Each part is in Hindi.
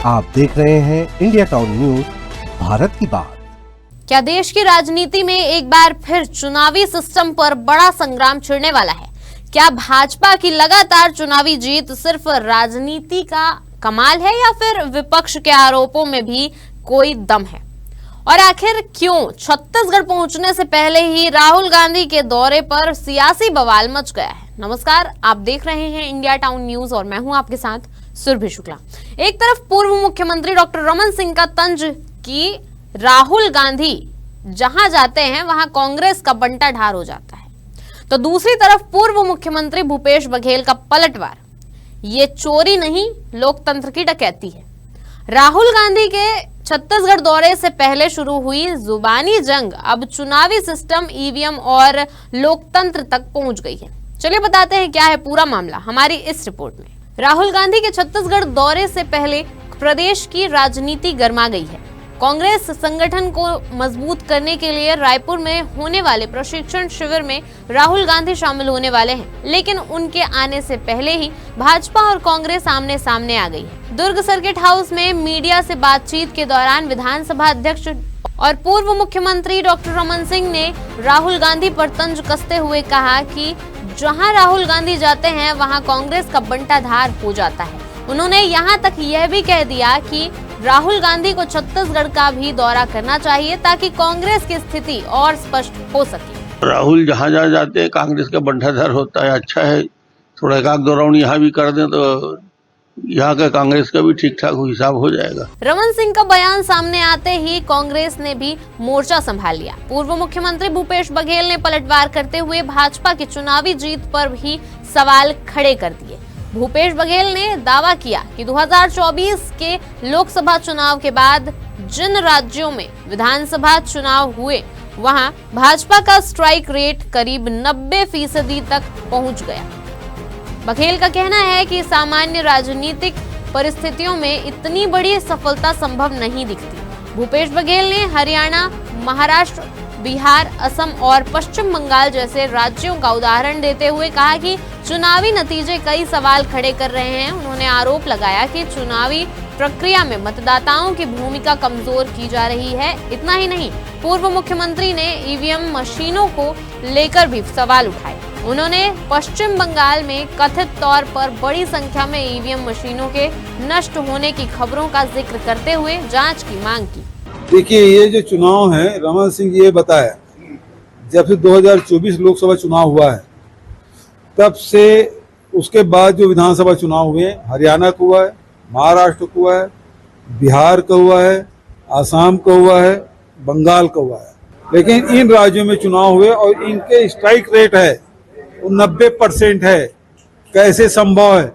आप देख रहे हैं इंडिया टाउन न्यूज, भारत की बात। क्या देश की राजनीति में एक बार फिर चुनावी सिस्टम पर बड़ा संग्राम छिड़ने वाला है? क्या भाजपा की लगातार चुनावी जीत सिर्फ राजनीति का कमाल है या फिर विपक्ष के आरोपों में भी कोई दम है? और आखिर क्यों छत्तीसगढ़ पहुंचने से पहले ही राहुल गांधी के दौरे पर सियासी बवाल मच गया है? नमस्कार, आप देख रहे हैं इंडिया टाउन न्यूज और मैं हूं आपके साथ सुरभि शुक्ला। एक तरफ पूर्व मुख्यमंत्री डॉक्टर रमन सिंह का तंज कि राहुल गांधी जहां जाते हैं वहां कांग्रेस का बंटा ढार हो जाता है, तो दूसरी तरफ पूर्व मुख्यमंत्री भूपेश बघेल का पलटवार। ये चोरी नहीं, लोकतंत्र की डकैती है। राहुल गांधी के छत्तीसगढ़ दौरे से पहले शुरू हुई जुबानी जंग अब चुनावी सिस्टम, ईवीएम और लोकतंत्र तक पहुंच गई है। चलिए बताते हैं क्या है पूरा मामला हमारी इस रिपोर्ट में। राहुल गांधी के छत्तीसगढ़ दौरे से पहले प्रदेश की राजनीति गर्मा गई है। कांग्रेस संगठन को मजबूत करने के लिए रायपुर में होने वाले प्रशिक्षण शिविर में राहुल गांधी शामिल होने वाले हैं, लेकिन उनके आने से पहले ही भाजपा और कांग्रेस आमने सामने आ गई है। दुर्ग सर्किट हाउस में मीडिया से बातचीत के दौरान विधानसभा अध्यक्ष और पूर्व मुख्यमंत्री डॉक्टर रमन सिंह ने राहुल गांधी पर तंज कसते हुए कहा कि जहां राहुल गांधी जाते हैं वहां कांग्रेस का बंटाधार हो जाता है। उन्होंने यहां तक यह भी कह दिया कि राहुल गांधी को छत्तीसगढ़ का भी दौरा करना चाहिए ताकि कांग्रेस की स्थिति और स्पष्ट हो सके। राहुल जहाँ जहाँ जाते हैं कांग्रेस का बंटाधार होता है। अच्छा है, थोड़ा एक आध दो राउंड यहाँ भी कर दें तो यहाँ का कांग्रेस का भी ठीक ठाक हिसाब हो जाएगा। रमन सिंह का बयान सामने आते ही कांग्रेस ने भी मोर्चा संभाल लिया। पूर्व मुख्यमंत्री भूपेश बघेल ने पलटवार करते हुए भाजपा की चुनावी जीत पर भी सवाल खड़े कर दिए। भूपेश बघेल ने दावा किया कि 2024 के लोकसभा चुनाव के बाद जिन राज्यों में विधानसभा चुनाव हुए वहां भाजपा का स्ट्राइक रेट करीब 90% तक पहुंच गया। बघेल का कहना है कि सामान्य राजनीतिक परिस्थितियों में इतनी बड़ी सफलता संभव नहीं दिखती। भूपेश बघेल ने हरियाणा, महाराष्ट्र, बिहार, असम और पश्चिम बंगाल जैसे राज्यों का उदाहरण देते हुए कहा कि चुनावी नतीजे कई सवाल खड़े कर रहे हैं। उन्होंने आरोप लगाया कि चुनावी प्रक्रिया में मतदाताओं की भूमिका कमजोर की जा रही है। इतना ही नहीं, पूर्व मुख्यमंत्री ने ईवीएम मशीनों को लेकर भी सवाल उठाए। उन्होंने पश्चिम बंगाल में कथित तौर पर बड़ी संख्या में ईवीएम मशीनों के नष्ट होने की खबरों का जिक्र करते हुए जांच की मांग की। देखिए, ये जो चुनाव है, रमन सिंह ये बताया, जब से 2024 लोकसभा चुनाव हुआ है तब से उसके बाद जो विधानसभा चुनाव हुए, हरियाणा का हुआ है, महाराष्ट्र का हुआ है, बिहार का हुआ है, आसाम का हुआ है, बंगाल का हुआ है, लेकिन इन राज्यों में चुनाव हुए और इनके स्ट्राइक रेट है वो 90% है। कैसे संभव है?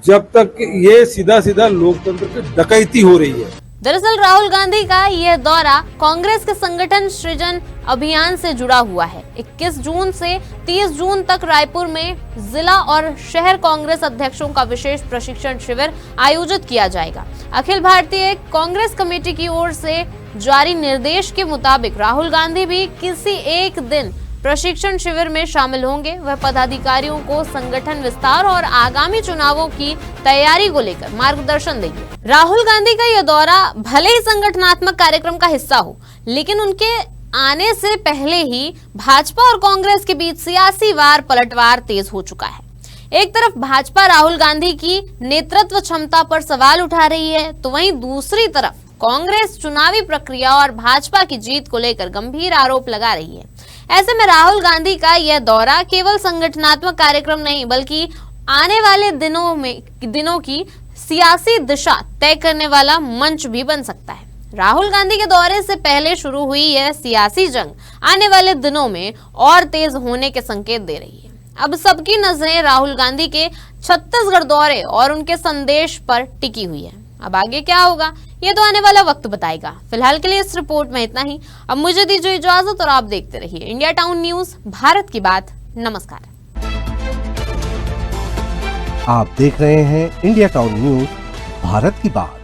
जब तक ये सीधा सीधा लोकतंत्र की डकैती हो रही है। दरअसल राहुल गांधी का यह दौरा कांग्रेस के संगठन सृजन अभियान से जुड़ा हुआ है। 21 जून से 30 जून तक रायपुर में जिला और शहर कांग्रेस अध्यक्षों का विशेष प्रशिक्षण शिविर आयोजित किया जाएगा। अखिल भारतीय कांग्रेस कमेटी की ओर से जारी निर्देश के मुताबिक राहुल गांधी भी किसी एक दिन प्रशिक्षण शिविर में शामिल होंगे। वह पदाधिकारियों को संगठन विस्तार और आगामी चुनावों की तैयारी को लेकर मार्गदर्शन देंगे। राहुल गांधी का यह दौरा भले ही संगठनात्मक कार्यक्रम का हिस्सा हो, लेकिन उनके आने से पहले ही भाजपा और कांग्रेस के बीच सियासी वार पलटवार तेज हो चुका है। एक तरफ भाजपा राहुल गांधी की नेतृत्व क्षमता पर सवाल उठा रही है, तो वहीं दूसरी तरफ कांग्रेस चुनावी प्रक्रिया और भाजपा की जीत को लेकर गंभीर आरोप लगा रही है। ऐसे में राहुल गांधी का यह दौरा केवल संगठनात्मक कार्यक्रम नहीं, बल्कि आने वाले दिनों की सियासी दिशा तय करने वाला मंच भी बन सकता है। राहुल गांधी के दौरे से पहले शुरू हुई यह सियासी जंग आने वाले दिनों में और तेज होने के संकेत दे रही है। अब सबकी नजरें राहुल गांधी के छत्तीसगढ़ दौरे और उनके संदेश पर टिकी हुई है। अब आगे क्या होगा ये तो आने वाला वक्त बताएगा। फिलहाल के लिए इस रिपोर्ट में इतना ही। अब मुझे दीजिए इजाजत और आप देखते रहिए इंडिया टाउन न्यूज, भारत की बात। नमस्कार। आप देख रहे हैं इंडिया टाउन न्यूज, भारत की बात।